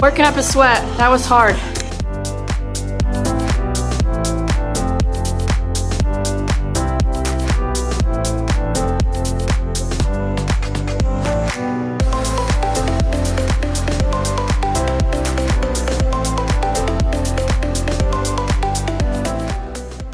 Working up a sweat. That was hard.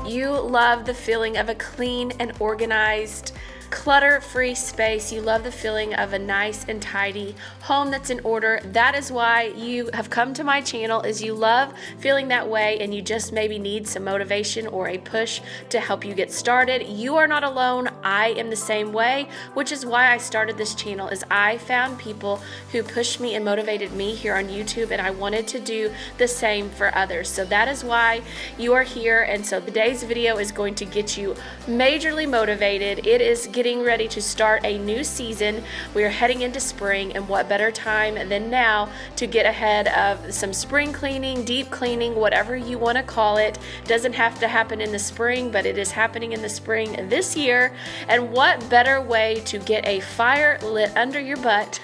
You love the feeling of a clean and organized, clutter-free space. You love the feeling of a nice and tidy home that's in order. That is why you have come to my channel, is you love feeling that way and you just maybe need some motivation or a push to help you get started. You are not alone. I am the same way, which is why I started this channel, is I found people who pushed me and motivated me here on YouTube, and I wanted to do the same for others. So that is why you are here. And so today's video is going to get you majorly motivated. It is getting ready to start a new season. We are heading into spring, and what better time than now to get ahead of some spring cleaning, deep cleaning, whatever you want to call it. Doesn't have to happen in the spring, but it is happening in the spring this year. And what better way to get a fire lit under your butt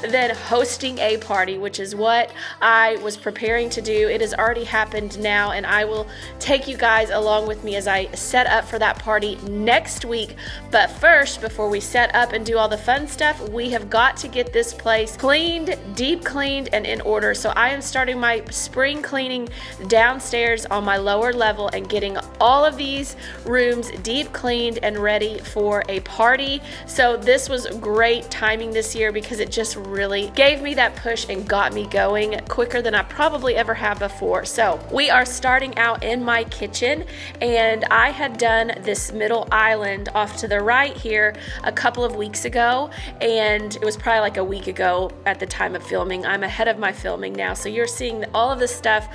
than hosting a party, which is what I was preparing to do. It has already happened now, and I will take you guys along with me as I set up for that party next week. But first, before we set up and do all the fun stuff, we have got to get this place cleaned, deep cleaned, and in order. So I am starting my spring cleaning downstairs on my lower level and getting all of these rooms deep cleaned and ready for a party. So this was great timing this year because it just really gave me that push and got me going quicker than I probably ever have before. So we are starting out in my kitchen, and I had done this middle island off to the right here a couple of weeks ago, and it was probably like a week ago at the time of filming. I'm ahead of my filming now, so you're seeing all of this stuff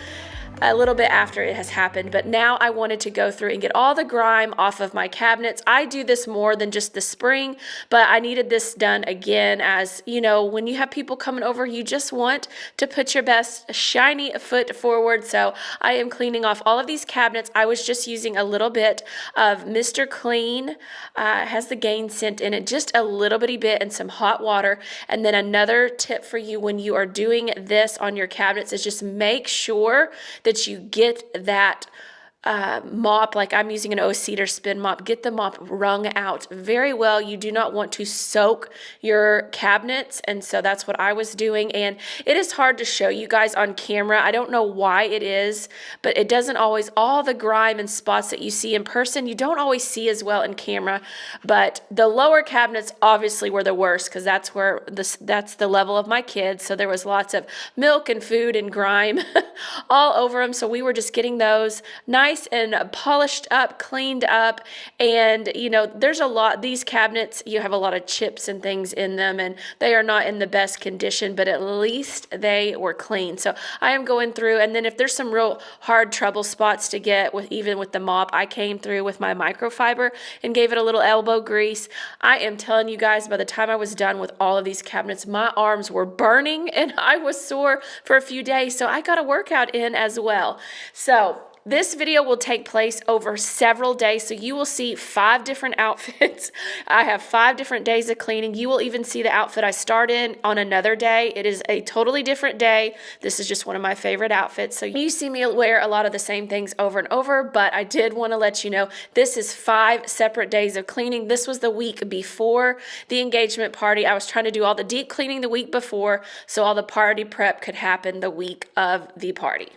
a little bit after it has happened. But now I wanted to go through and get all the grime off of my cabinets. I do this more than just the spring, but I needed this done again. As you know, when you have people coming over, you just want to put your best shiny foot forward. So I am cleaning off all of these cabinets. I was just using a little bit of Mr. Clean. It has the Gain scent in it, just a little bitty bit, and some hot water. And then another tip for you when you are doing this on your cabinets is just make sure that you get that mop, like I'm using an Cedar Spin Mop, get the mop wrung out very well. You do not want to soak your cabinets, and so that's what I was doing. And it is hard to show you guys on camera. I don't know why it is, but it doesn't always, all the grime and spots that you see in person, you don't always see as well in camera. But the lower cabinets obviously were the worst, because that's where that's the level of my kids. So there was lots of milk and food and grime all over them. So we were just getting those nice and polished up, cleaned up. And you know, there's a lot, these cabinets, you have a lot of chips and things in them, and they are not in the best condition, but at least they were clean. So I am going through, and then if there's some real hard trouble spots to get with, even with the mop, I came through with my microfiber and gave it a little elbow grease. I am telling you guys, by the time I was done with all of these cabinets, my arms were burning and I was sore for a few days. So I got a workout in as well. So this video will take place over several days, so you will see 5 different outfits. I have 5 different days of cleaning. You will even see the outfit I start in on another day. It is a totally different day. This is just one of my favorite outfits. So you see me wear a lot of the same things over and over, but I did want to let you know this is 5 separate days of cleaning. This was the week before the engagement party. I was trying to do all the deep cleaning the week before, so all the party prep could happen the week of the party.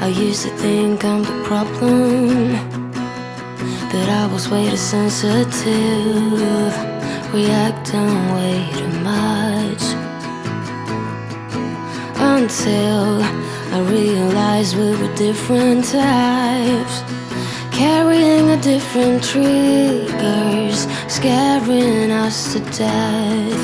I used to think I'm the problem, that I was way too sensitive, reacting way too much, until I realized we were different types, carrying a different triggers, scaring us to death.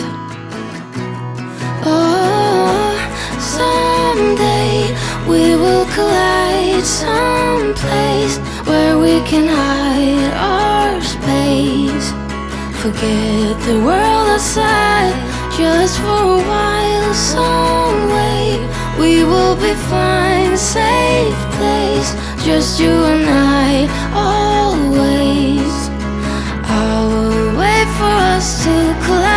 Oh, someday we will collide someplace where we can hide our space. Forget the world outside, just for a while, some way we will be fine. Safe place, just you and I, always. I will wait for us to collide.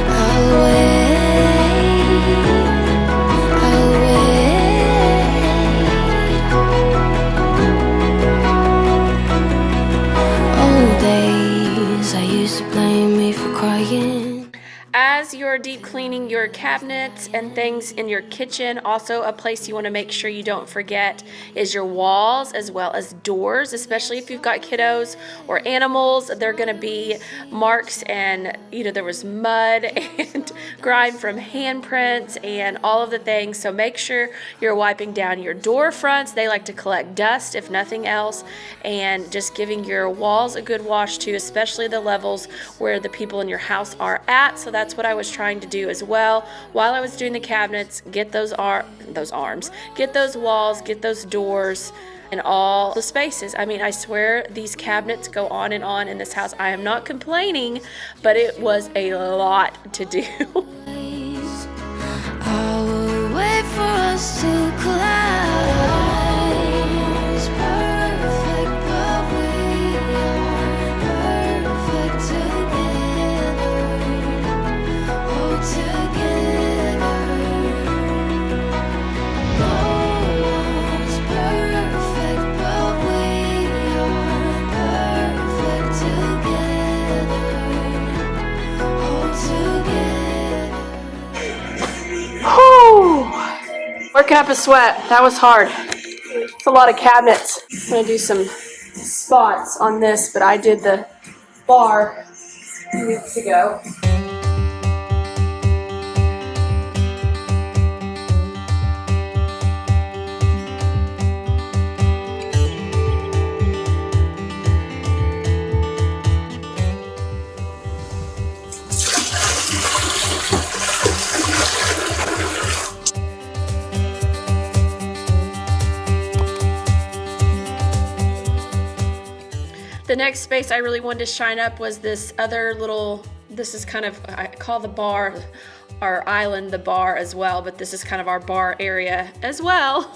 I'll wait, I'll wait. Old days, I used to blame me for crying. As you're deep cleaning your cabinets and things in your kitchen, also a place you want to make sure you don't forget is your walls as well as doors, especially if you've got kiddos or animals. They're going to be marks and, there was mud and grime from handprints and all of the things. So make sure you're wiping down your door fronts. They like to collect dust if nothing else, and just giving your walls a good wash too, especially the levels where the people in your house are at. So that's what I was trying to do as well while I was doing the cabinets. Get those arms, get those walls, get those doors, and all the spaces. I mean, I swear these cabinets go on and on in this house. I am not complaining, but it was a lot to do. I will wait for us to collide. It's perfect, but we are perfect together. Oh, together. No one's perfect, but we are perfect together. Oh, together. Whew. Working up a sweat. That was hard. It's a lot of cabinets. I'm going to do some spots on this, but I did the bar 2 weeks ago. The next space I really wanted to shine up was this other little, this is kind of, I call the bar, our island, the bar as well, but this is kind of our bar area as well.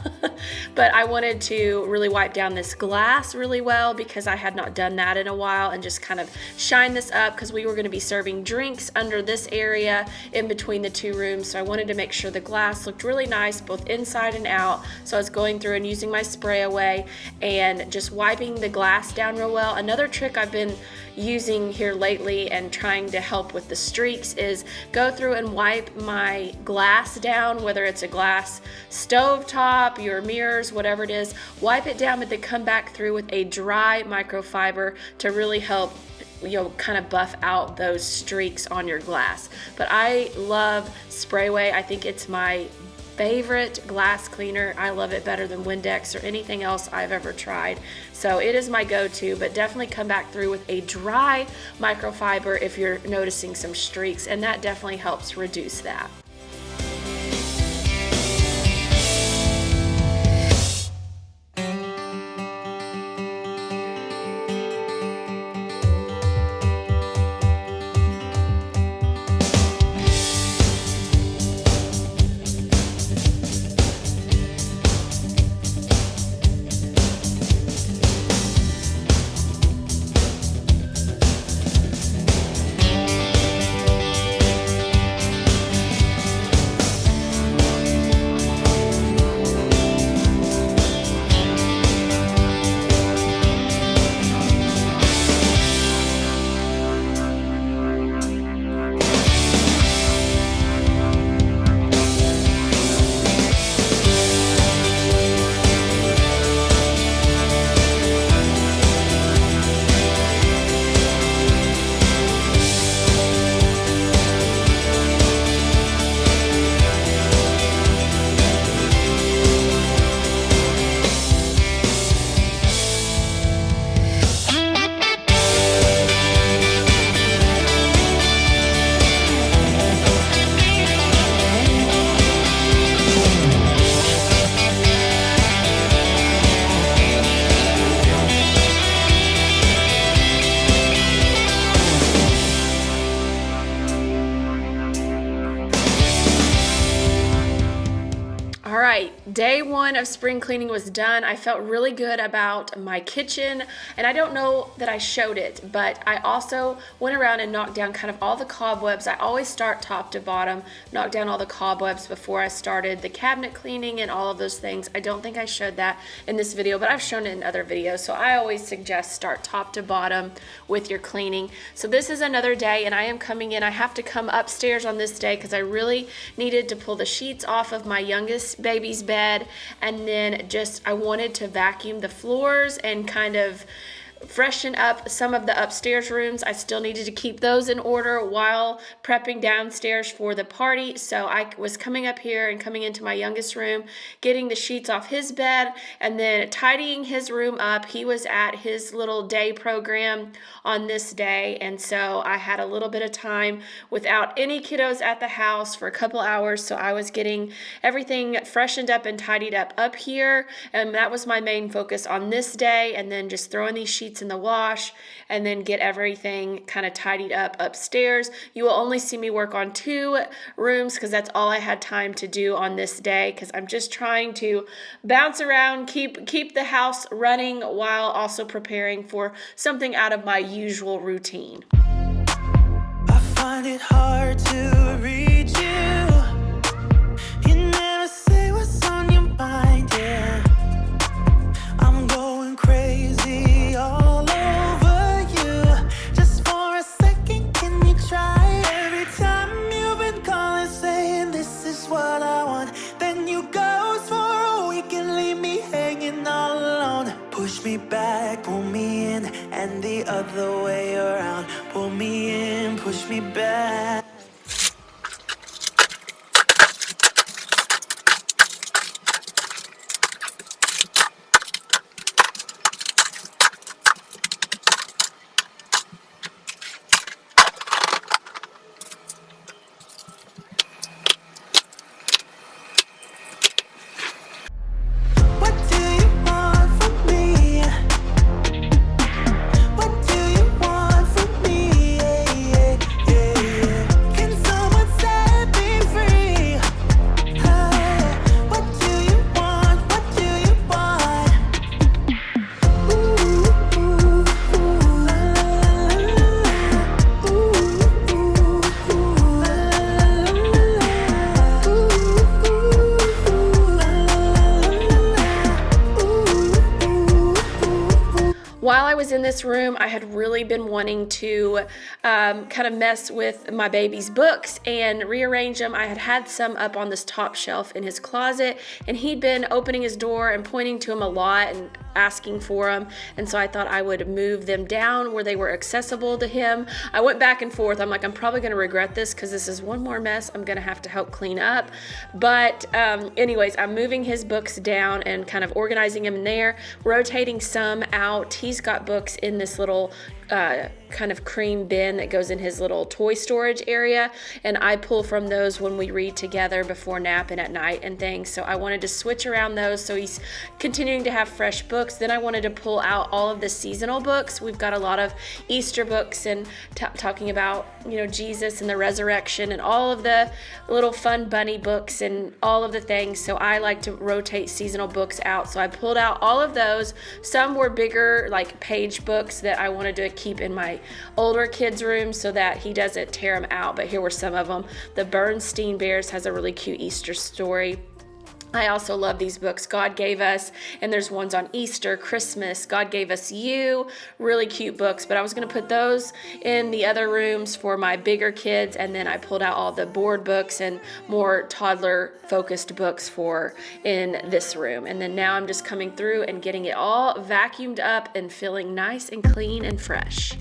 But I wanted to really wipe down this glass really well because I had not done that in a while, and just kind of shine this up because we were going to be serving drinks under this area in between the two rooms. So I wanted to make sure the glass looked really nice both inside and out. So I was going through and using my spray away and just wiping the glass down real well. Another trick I've been using here lately and trying to help with the streaks is go through and wipe my glass down, whether it's a glass stovetop, your mirrors, whatever it is, wipe it down, but then come back through with a dry microfiber to really help kind of buff out those streaks on your glass. But I love Sprayway. I think it's my favorite glass cleaner. I love it better than Windex or anything else I've ever tried. So it is my go-to, but definitely come back through with a dry microfiber if you're noticing some streaks, and that definitely helps reduce that. Day one of spring cleaning was done. I felt really good about my kitchen, and I don't know that I showed it, but I also went around and knocked down kind of all the cobwebs. I always start top to bottom, knock down all the cobwebs before I started the cabinet cleaning and all of those things. I don't think I showed that in this video, but I've shown it in other videos, so I always suggest start top to bottom with your cleaning. So this is another day, and I am coming in. I have to come upstairs on this day because I really needed to pull the sheets off of my youngest baby's bed, and then I wanted to vacuum the floors and kind of freshen up some of the upstairs rooms. I still needed to keep those in order while prepping downstairs for the party. So I was coming up here and coming into my youngest room, getting the sheets off his bed, and then tidying his room up. He was at his little day program on this day, and so I had a little bit of time without any kiddos at the house for a couple hours. So I was getting everything freshened up and tidied up here, and that was my main focus on this day, and then just throwing these sheets in the wash and then get everything kind of tidied up upstairs. You will only see me work on 2 rooms because that's all I had time to do on this day, because I'm just trying to bounce around, keep the house running while also preparing for something out of my usual routine. I find it hard to read you. You never say what's on your mind, yeah. I'm going crazy all over you. Just for a second, can you try? Every time you've been calling, saying this is what I want, then you ghost for a week and leave me hanging all alone. Push me back, pull me in, and the other way around. Pull me in, push me back. While I was in this room, I had really been wanting to kind of mess with my baby's books and rearrange them. I had some up on this top shelf in his closet, and he'd been opening his door and pointing to them a lot and asking for them, and so I thought I would move them down where they were accessible to him. I went back and forth. I'm like, I'm probably going to regret this because this is one more mess I'm going to have to help clean up. But anyways, I'm moving his books down and kind of organizing them in there, rotating some out. He's got books in this little kind of cream bin that goes in his little toy storage area, and I pull from those when we read together before nap and at night and things. So I wanted to switch around those so he's continuing to have fresh books. Then I wanted to pull out all of the seasonal books. We've got a lot of Easter books and talking about, you know, Jesus and the resurrection and all of the little fun bunny books and all of the things. So I like to rotate seasonal books out. So I pulled out all of those. Some were bigger, like page books that I wanted to keep in my older kids' room so that he doesn't tear them out. But here were some of them. The Bernstein Bears has a really cute Easter story. I also love these books. God Gave Us, and there's ones on Easter, Christmas, God Gave Us You, really cute books. But I was going to put those in the other rooms for my bigger kids, and then I pulled out all the board books and more toddler focused books for in this room. And then now I'm just coming through and getting it all vacuumed up and feeling nice and clean and fresh.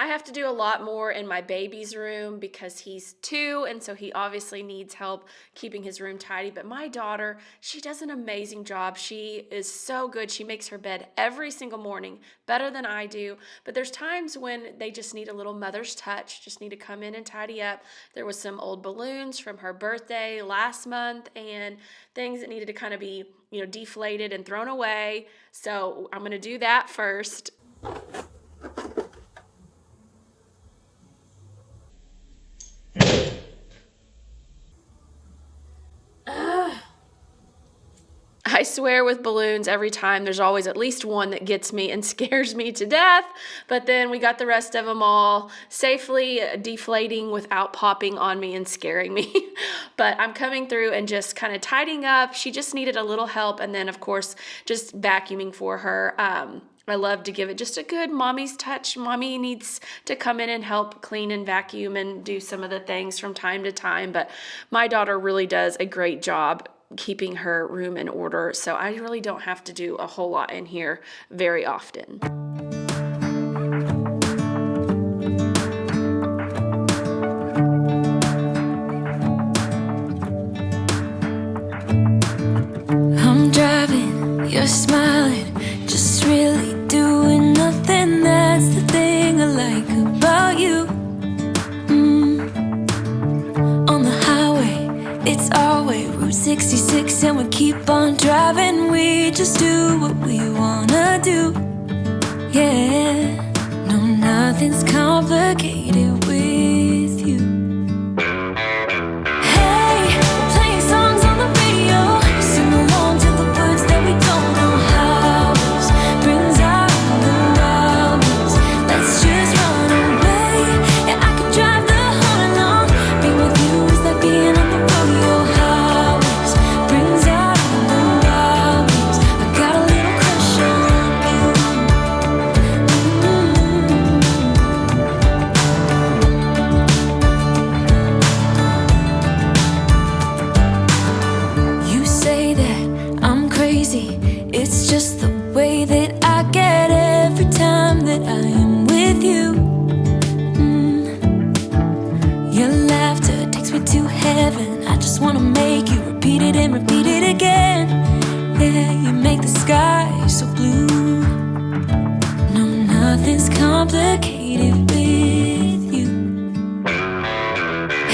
I have to do a lot more in my baby's room because he's 2, and so he obviously needs help keeping his room tidy. But my daughter, she does an amazing job. She is so good. She makes her bed every single morning, better than I do. But there's times when they just need a little mother's touch, just need to come in and tidy up. There was some old balloons from her birthday last month and things that needed to kind of be, deflated and thrown away. So I'm going to do that first. I swear with balloons, every time there's always at least one that gets me and scares me to death, but then we got the rest of them all safely deflating without popping on me and scaring me. But I'm coming through and just kind of tidying up. She just needed a little help, and then of course just vacuuming for her. I love to give it just a good mommy's touch. Mommy needs to come in and help clean and vacuum and do some of the things from time to time, but my daughter really does a great job keeping her room in order, so I really don't have to do a whole lot in here very often. I'm driving, you're smiling, just really doing nothing. That's the thing I like about you. On the highway, it's our way, Route 66, and we keep on driving. We just do what we wanna do. Yeah, no, nothing's complicated with you. Hey, we're playing songs on the radio, sing along to the words that we don't know how. Brings out the wildness, let's just run away. Yeah, I could drive the whole night long. Being with you is like being on the rodeo highways. Brings out the wildness, I got a little crush on you. You say that I'm crazy, it's just the way that I get every time that I am with you. Your laughter takes me to heaven. I just wanna make you repeat it and repeat it again. Yeah, you make the sky so blue. No, nothing's complicated with you.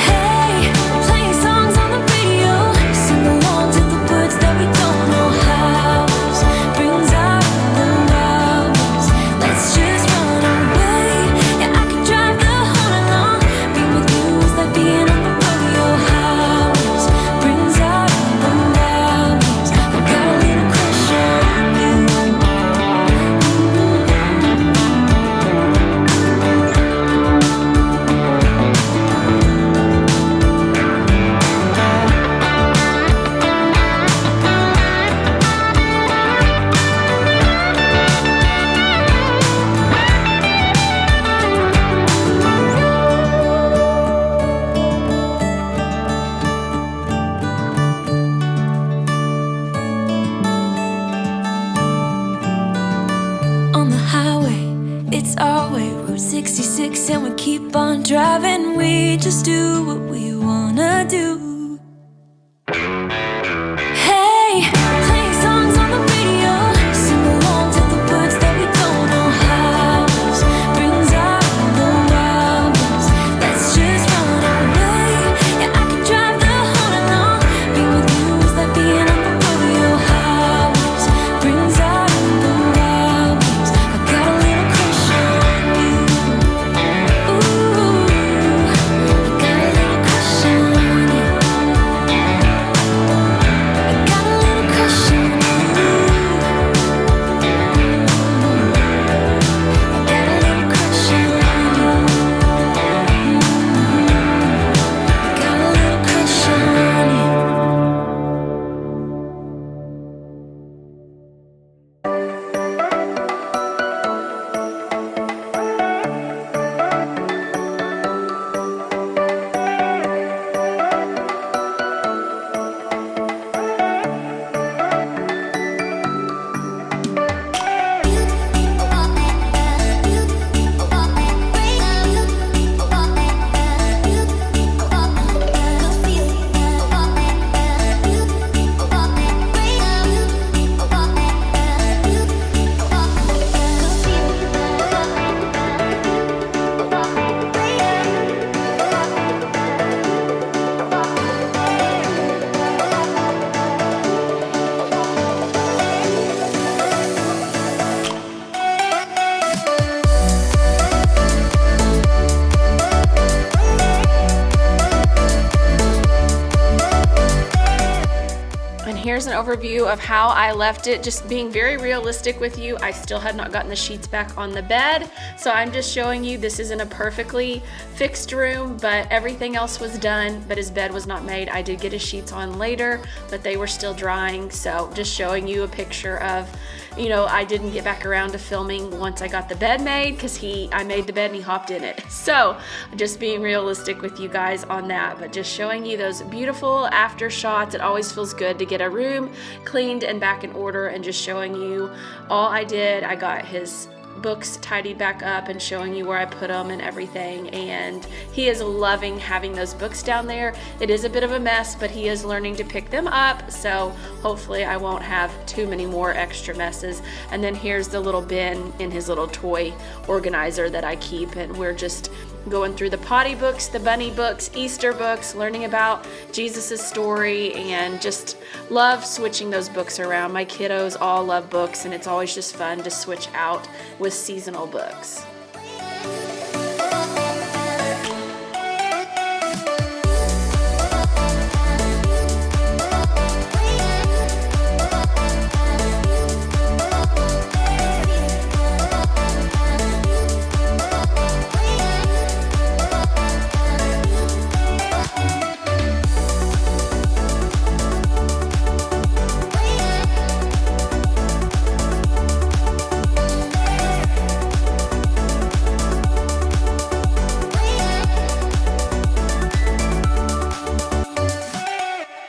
Hey, playing songs on the radio, sing along to the words that we don't know how. Brings out the wildness, let's just run away. Yeah, I could drive the whole night long. Being with you is like being on the rodeo highways. Brings out the wildness, I got a little crush on you. On the highway, it's our way, Route 66, and we keep on driving. We just do what we wanna do. Hey, playing songs on the radio, sing along to the words that we don't know how. Brings out the wildness, let's just run away. Yeah, I could drive the whole night long. Being with you is like being on the rodeo highways. Brings out the wildness, I got a little crush on you. Ooh, I got a little crush on you. overview of how I left it, just being very realistic with you. I still had not gotten the sheets back on the bed, so I'm just showing you this isn't a perfectly fixed room, but everything else was done, but his bed was not made. I did get his sheets on later, but they were still drying, so just showing you a picture of, you know, I didn't get back around to filming once I got the bed made because I made the bed and he hopped in it. So just being realistic with you guys on that, but just showing you those beautiful after shots. It always feels good to get a room cleaned and back in order, and just showing you all I did. I got his books tidied back up and showing you where I put them and everything, and he is loving having those books down there. It is a bit of a mess, but he is learning to pick them up, so hopefully I won't have too many more extra messes. And then here's the little bin in his little toy organizer that I keep, and we're just going through the potty books, the bunny books, Easter books, learning about Jesus's story, and just love switching those books around. My kiddos all love books, and it's always just fun to switch out with seasonal books.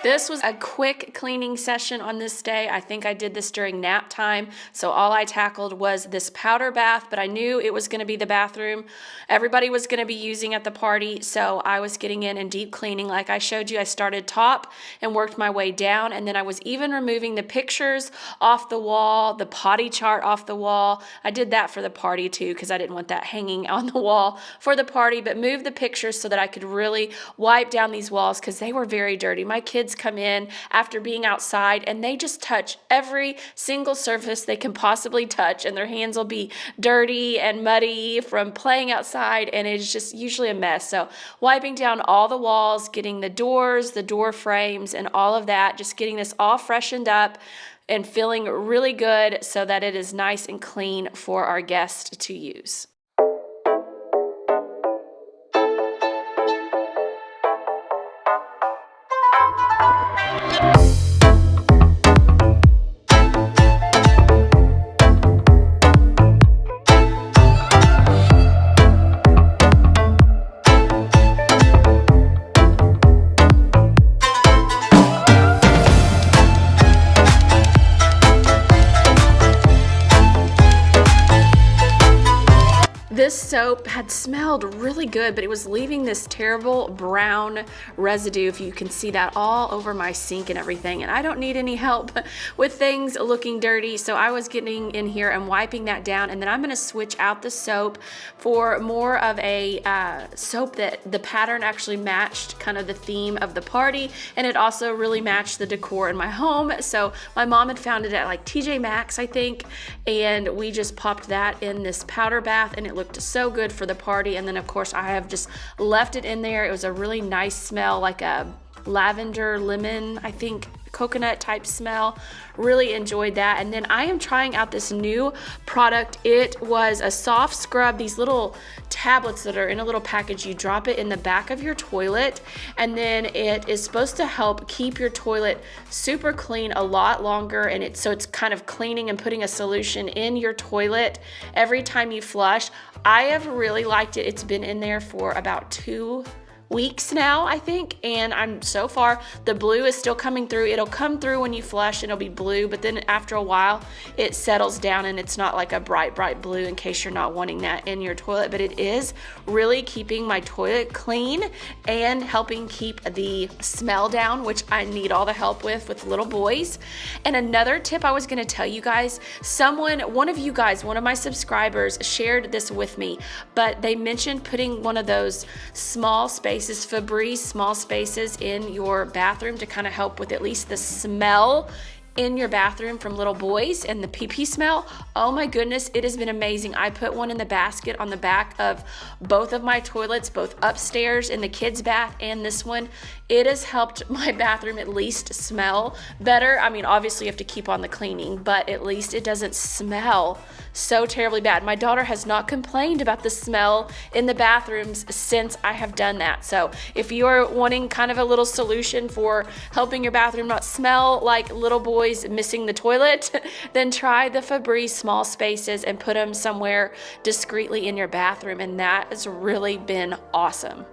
This was a quick cleaning session on this day. I think I did this during nap time, so all I tackled was this powder bath, but I knew it was going to be the bathroom everybody was going to be using at the party, so I was getting in and deep cleaning. Like I showed you, I started top and worked my way down, and then I was even removing the pictures off the wall, the potty chart off the wall. I did that for the party too because I didn't want that hanging on the wall for the party, but moved the pictures so that I could really wipe down these walls because they were very dirty. My kids come in after being outside and they just touch every single surface they can possibly touch, and their hands will be dirty and muddy from playing outside, and it's just usually a mess. So wiping down all the walls, getting the doors, the door frames, and all of that, just getting this all freshened up and feeling really good so that it is nice and clean for our guests to use. This soap had smelled really good, but it was leaving this terrible brown residue, if you can see that, all over my sink and everything. And I don't need any help with things looking dirty, so I was getting in here and wiping that down. And then I'm going to switch out the soap for more of a soap that the pattern actually matched kind of the theme of the party, and it also really matched the decor in my home. So my mom had found it at like TJ Maxx, I think, and we just popped that in this powder bath, and it looked so good for the party. And then of course I have just left it in there. It was a really nice smell, like a lavender lemon, I think, coconut type smell. Really enjoyed that. And then I am trying out this new product. It was a soft scrub, these little tablets that are in a little package. You drop it in the back of your toilet, and then it is supposed to help keep your toilet super clean a lot longer. And it's kind of cleaning and putting a solution in your toilet every time you flush. I have really liked it. It's been in there for about 2 weeks now, I think, and I'm so far, the blue is still coming through. It'll come through when you flush and it'll be blue, but then after a while it settles down and it's not like a bright blue, in case you're not wanting that in your toilet. But it is really keeping my toilet clean and helping keep the smell down, which I need all the help with little boys. And another tip I was going to tell you guys, one of my subscribers shared this with me, but they mentioned putting one of those small Febreze small spaces in your bathroom to kind of help with at least the smell in your bathroom from little boys and the pee-pee smell, oh my goodness, it has been amazing. I put one in the basket on the back of both of my toilets, both upstairs in the kids' bath and this one. It has helped my bathroom at least smell better. I mean, obviously you have to keep on the cleaning, but at least it doesn't smell so terribly bad. My daughter has not complained about the smell in the bathrooms since I have done that. So if you're wanting kind of a little solution for helping your bathroom not smell like little boys missing the toilet, then try the Febreze small spaces and put them somewhere discreetly in your bathroom, and that has really been awesome.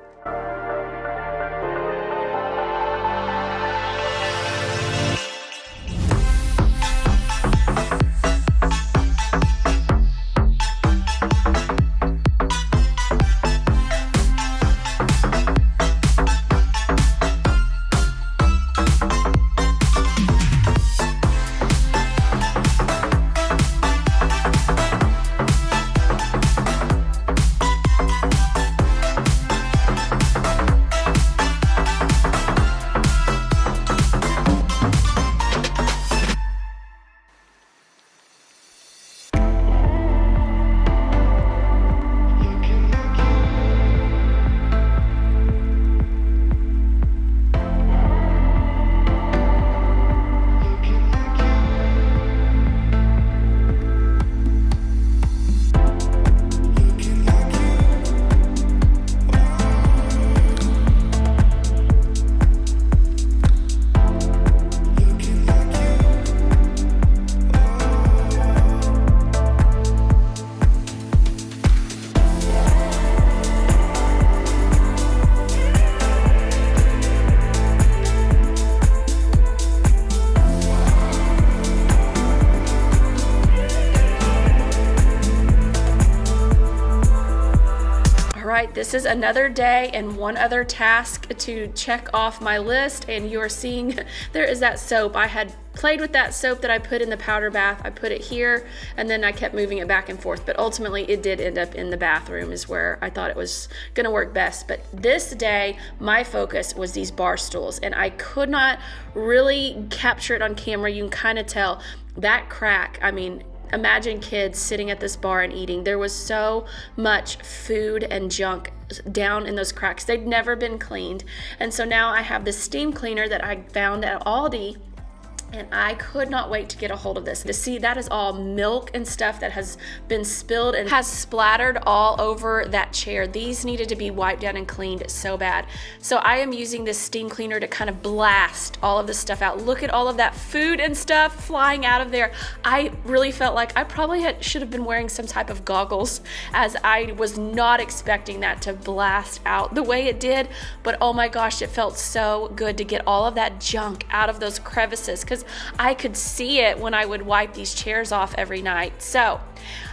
This is another day and one other task to check off my list, and you are seeing there is that soap. I had played with that soap that I put in the powder bath. I put it here and then I kept moving it back and forth, but ultimately it did end up in the bathroom is where I thought it was gonna work best. But this day my focus was these bar stools, and I could not really capture it on camera. You can kind of tell that crack. I mean, imagine kids sitting at this bar and eating. There was so much food and junk down in those cracks. They'd never been cleaned. And so now I have this steam cleaner that I found at Aldi, and I could not wait to get a hold of this. To see, that is all milk and stuff that has been spilled and has splattered all over that chair. These needed to be wiped down and cleaned so bad. So I am using this steam cleaner to kind of blast all of this stuff out. Look at all of that food and stuff flying out of there. I really felt like I probably should have been wearing some type of goggles, as I was not expecting that to blast out the way it did. But oh my gosh, it felt so good to get all of that junk out of those crevices, because I could see it when I would wipe these chairs off every night. So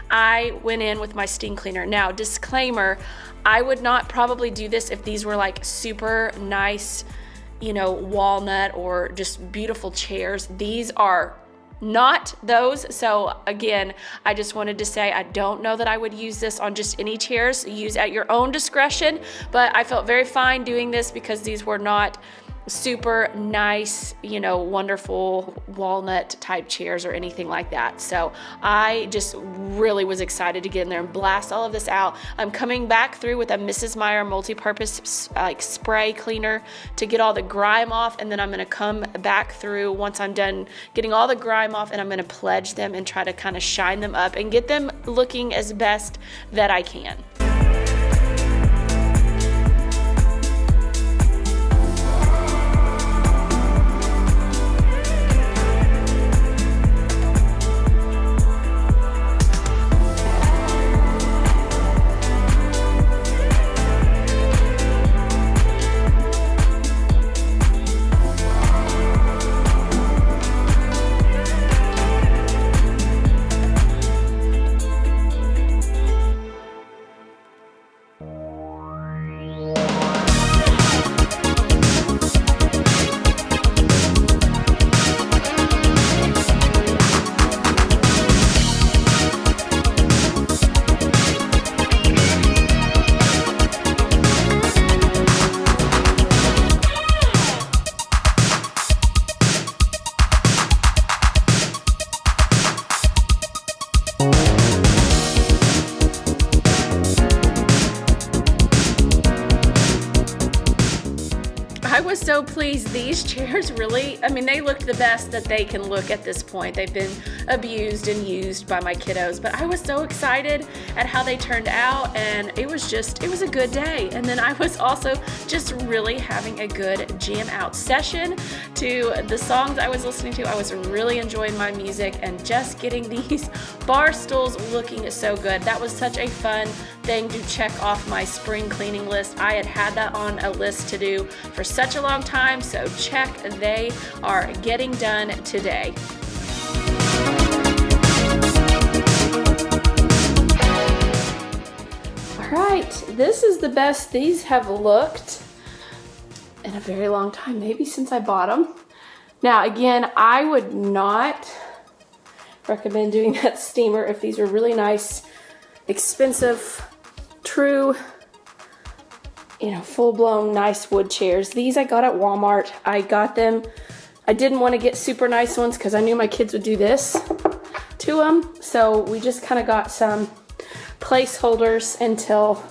I went in with my steam cleaner. Now, disclaimer, I would not probably do this if these were like super nice, you know, walnut or just beautiful chairs. These are not those. So again, I just wanted to say, I don't know that I would use this on just any chairs. Use at your own discretion, but I felt very fine doing this because these were not super nice, you know, wonderful walnut type chairs or anything like that. So I just really was excited to get in there and blast all of this out. I'm coming back through with a Mrs. Meyer multi-purpose like spray cleaner to get all the grime off, and then I'm going to come back through once I'm done getting all the grime off, and I'm going to pledge them and try to kind of shine them up and get them looking as best that I can. so pleased. These chairs really, I mean, they looked the best that they can look at this point. They've been abused and used by my kiddos, but I was so excited at how they turned out, and it was a good day. And then I was also just really having a good jam out session to the songs I was listening to. I was really enjoying my music and just getting these bar stools looking so good. That was such a fun thing to check off my spring cleaning list. I had that on a list to do for such a long time, so check, they are getting done today. All right, this is the best these have looked in a very long time, maybe since I bought them. Now again, I would not recommend doing that steamer if these were really nice, expensive, true, full-blown nice wood chairs. These I got at Walmart. I got them. I didn't want to get super nice ones because I knew my kids would do this to them. So we just kind of got some placeholders until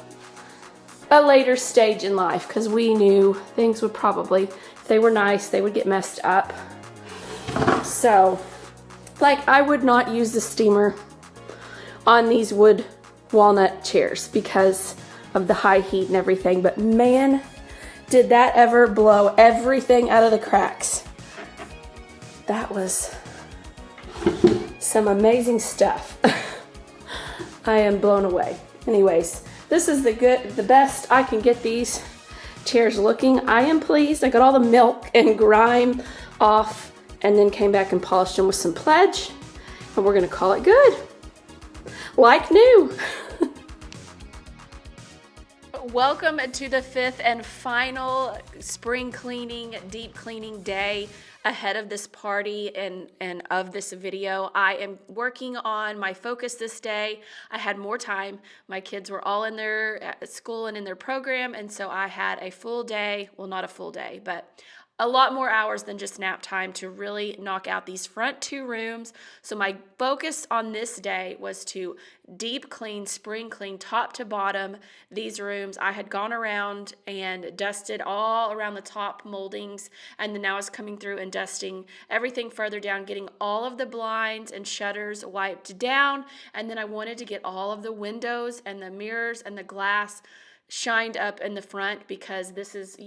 a later stage in life, because we knew things would probably, if they were nice, they would get messed up. So, like, I would not use the steamer on these wood walnut chairs because of the high heat and everything, but man, did that ever blow everything out of the cracks. That was some amazing stuff. I am blown away. Anyways, this is the best I can get these chairs looking. I am pleased. I got all the milk and grime off and then came back and polished them with some Pledge, and we're gonna call it good. Like new. Welcome to the 5th and final spring cleaning, deep cleaning day ahead of this party and of this video. I am working on my focus this day. I had more time. My kids were all in their school and in their program, and so I had a full day, well, not a full day, but a lot more hours than just nap time to really knock out these front 2 rooms. So my focus on this day was to deep clean, spring clean, top to bottom, these rooms. I had gone around and dusted all around the top moldings, and then now I was coming through and dusting everything further down, getting all of the blinds and shutters wiped down, and then I wanted to get all of the windows and the mirrors and the glass shined up in the front, because this is,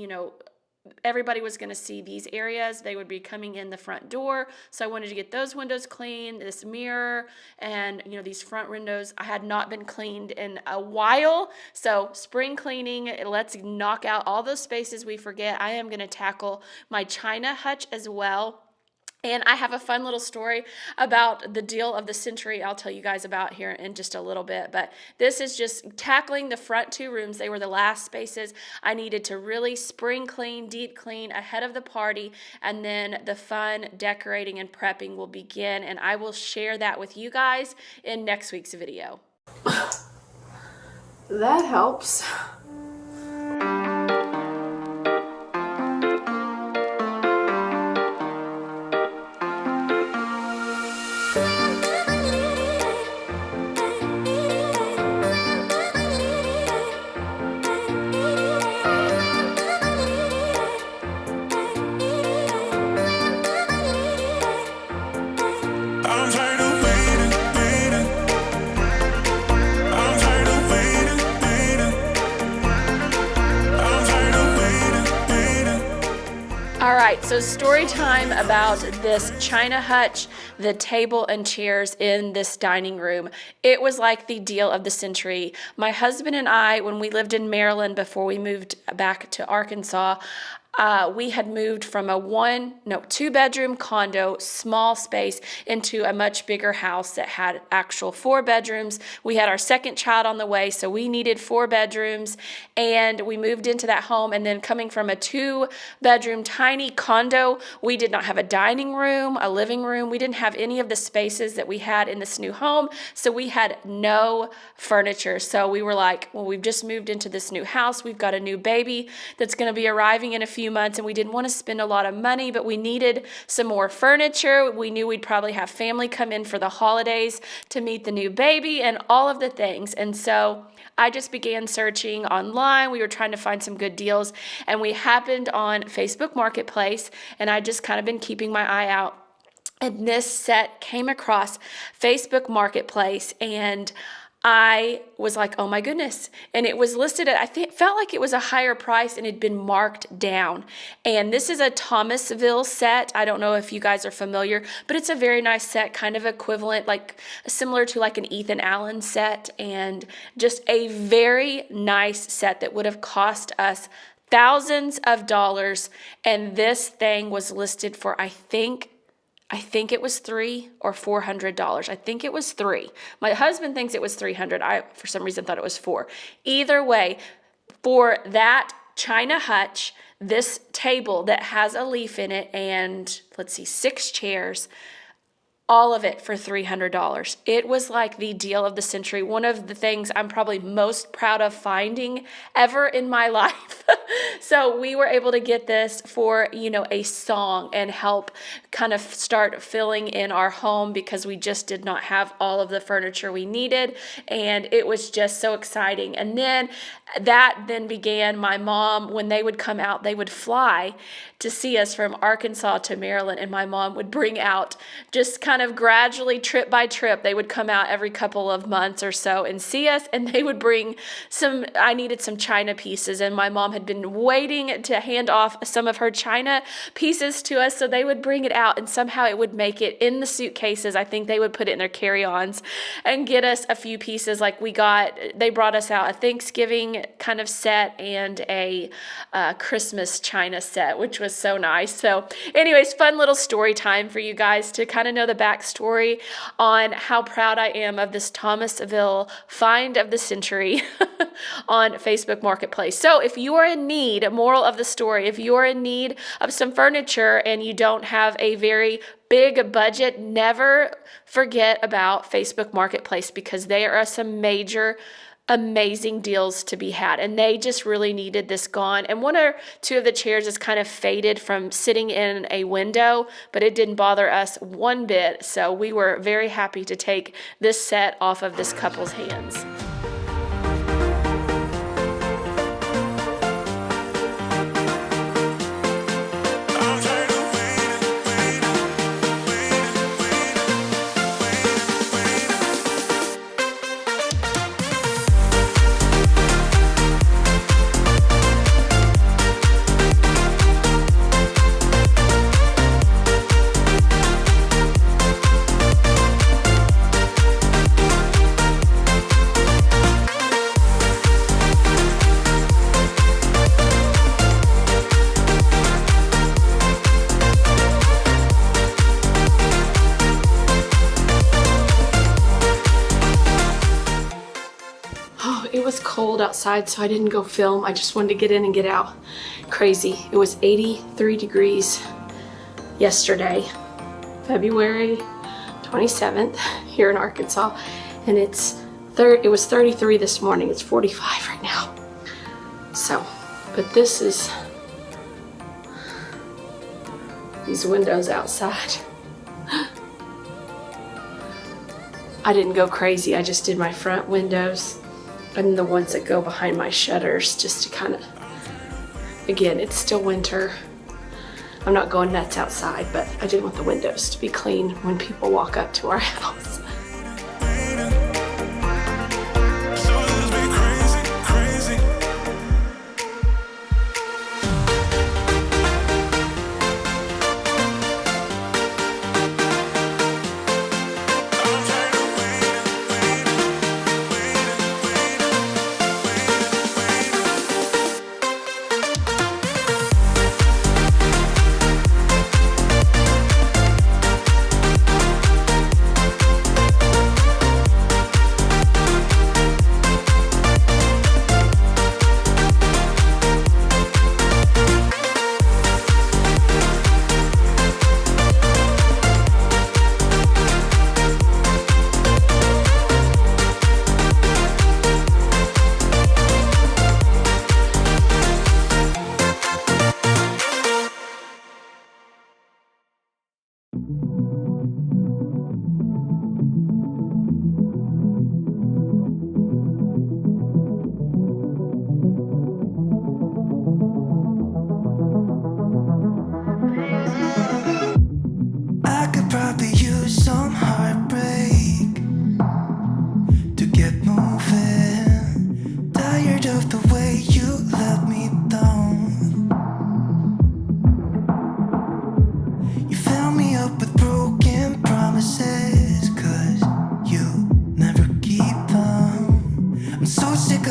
everybody was going to see these areas. They would be coming in the front door. So I wanted to get those windows clean, this mirror, and these front windows. I had not been cleaned in a while. So spring cleaning, let's knock out all those spaces we forget. I am going to tackle my China hutch as well. And I have a fun little story about the deal of the century I'll tell you guys about here in just a little bit. But this is just tackling the front 2 rooms. They were the last spaces I needed to really spring clean, deep clean ahead of the party. And then the fun decorating and prepping will begin. And I will share that with you guys in next week's video. That helps. All right, so story time about this China hutch, the table and chairs in this dining room. It was like the deal of the century. My husband and I, when we lived in Maryland before we moved back to Arkansas, we had moved from a 2-bedroom condo, small space, into a much bigger house that had actual 4 bedrooms. We had our second child on the way, so we needed 4 bedrooms, and we moved into that home. And then coming from a 2-bedroom tiny condo, we did not have a dining room, a living room. We didn't have any of the spaces that we had in this new home, so we had no furniture. So we were like, well, we've just moved into this new house. We've got a new baby that's going to be arriving in a few few months and we didn't want to spend a lot of money, but we needed some more furniture. We knew we'd probably have family come in for the holidays to meet the new baby and all of the things. And so I just began searching online. We were trying to find some good deals, and we happened on Facebook Marketplace, and I just kind of been keeping my eye out. And this set came across Facebook Marketplace, and I was like, oh my goodness. And it was listed at, felt like it was a higher price and it had been marked down. And this is a Thomasville set. I don't know if you guys are familiar, but it's a very nice set, kind of equivalent, like similar to like an Ethan Allen set, and just a very nice set that would have cost us thousands of dollars. And this thing was listed for, I think it was $300 or $400. I think it was $300. My husband thinks it was $300. I, for some reason, thought it was $400. Either way, for that china hutch, this table that has a leaf in it, and let's see, 6 chairs, all of it for $300. It was like the deal of the century. One of the things I'm probably most proud of finding ever in my life. So we were able to get this for, a song and help kind of start filling in our home because we just did not have all of the furniture we needed. And it was just so exciting. And then that then began, my mom, when they would come out, they would fly to see us from Arkansas to Maryland. And my mom would bring out, just kind of gradually, trip by trip, they would come out every couple of months or so and see us. And they would bring I needed some china pieces. And my mom had been waiting to hand off some of her china pieces to us. So they would bring it out and somehow it would make it in the suitcases. I think they would put it in their carry-ons and get us a few pieces. Like they brought us out a Thanksgiving kind of set and a Christmas china set, which was so nice. So anyways, fun little story time for you guys to kind of know the backstory on how proud I am of this Thomasville find of the century on Facebook Marketplace. So if you are in need, moral of the story, if you are in need of some furniture and you don't have a very big budget, never forget about Facebook Marketplace because there are some major amazing deals to be had, and they just really needed this gone. And 1 or 2 of the chairs is kind of faded from sitting in a window, but it didn't bother us one bit. So we were very happy to take this set off of this couple's hands. It was cold outside, so I didn't go film. I just wanted to get in and get out. Crazy. It was 83 degrees yesterday, February 27th here in Arkansas, and it was 33 this morning. It's 45 right now. So, but this is these windows outside. I didn't go crazy. I just did my front windows and the ones that go behind my shutters, just to kind of, again, it's still winter. I'm not going nuts outside, but I did want the windows to be clean when people walk up to our house.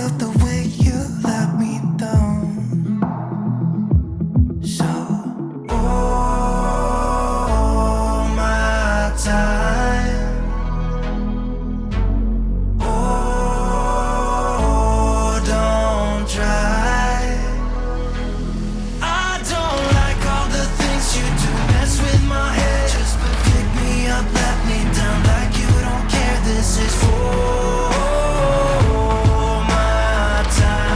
of the way you let me down. So, all my time, oh, don't try. I don't like all the things you do, mess with my head. Just pick me up, let me down like you don't care. This is for my time.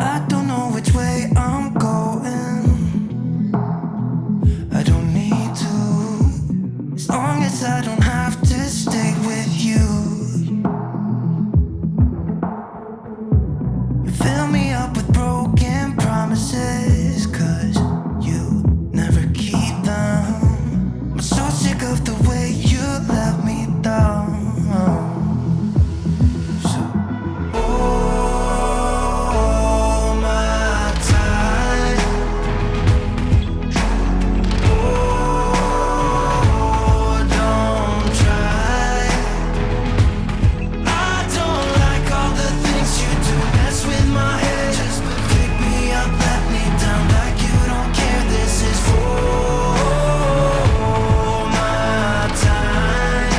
I don't know which way I'm going. I don't need to, as long as I don't have to stay with you. You fill me up with broken promises, 'cause you never keep them. I'm so sick of the way you let me down. So, all my time, oh, don't try. I don't like all the things you do, mess with my head. Just pick me up, let me down like you don't care. This is for my time.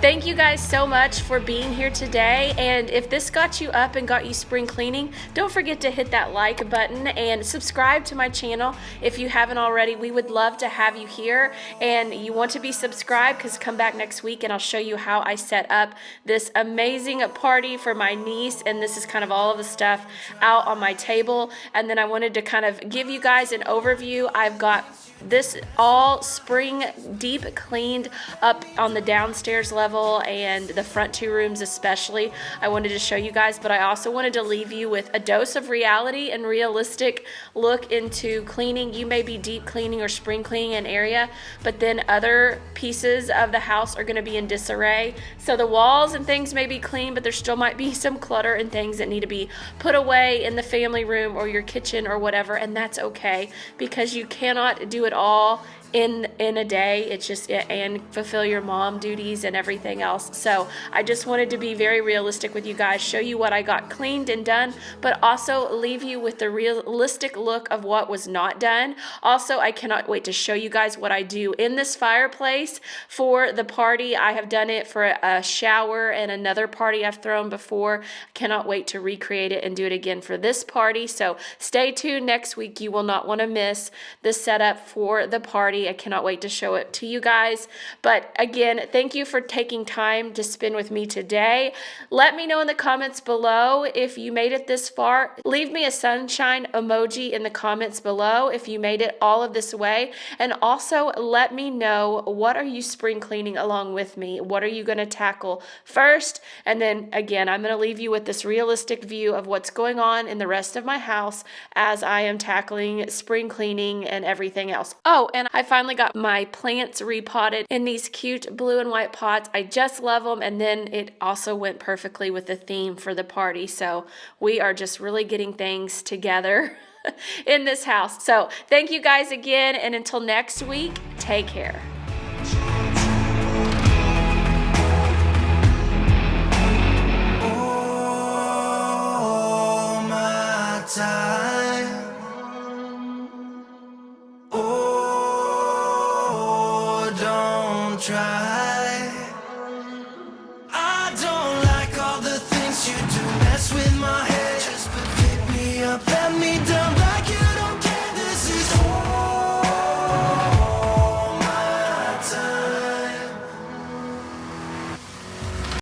Thank you guys so much for being here today, and if this got you up and got you spring cleaning, don't forget to hit that like button and subscribe to my channel if you haven't already. We would love to have you here, and you want to be subscribed because come back next week and I'll show you how I set up this amazing party for my niece, and this is kind of all of the stuff out on my table. And then I wanted to kind of give you guys an overview. I've got this all spring deep cleaned up on the downstairs level and the front two rooms especially. I wanted to show you guys, but I also wanted to leave you with a dose of reality and realistic look into cleaning. You may be deep cleaning or spring cleaning an area, but then other pieces of the house are going to be in disarray. So the walls and things may be clean, but there still might be some clutter and things that need to be put away in the family room or your kitchen or whatever, and that's okay because you cannot do it all in a day. It's just, and fulfill your mom duties and everything else. So I just wanted to be very realistic with you guys, show you what I got cleaned and done, but also leave you with the realistic look of what was not done. Also, I cannot wait to show you guys what I do in this fireplace for the party. I have done it for a shower and another party I've thrown before. Cannot wait to recreate it and do it again for this party. So stay tuned next week. You will not want to miss the setup for the party. I cannot wait to show it to you guys. But again, thank you for taking time to spend with me today. Let me know in the comments below if you made it this far. Leave me a sunshine emoji in the comments below if you made it all of this way. And also let me know, what are you spring cleaning along with me? What are you going to tackle first? And then again, I'm going to leave you with this realistic view of what's going on in the rest of my house as I am tackling spring cleaning and everything else. Oh, and I finally got my plants repotted in these cute blue and white pots. I just love them, and then it also went perfectly with the theme for the party. So we are just really getting things together in this house. So thank you guys again, and until next week, take care. All my time, oh, don't try.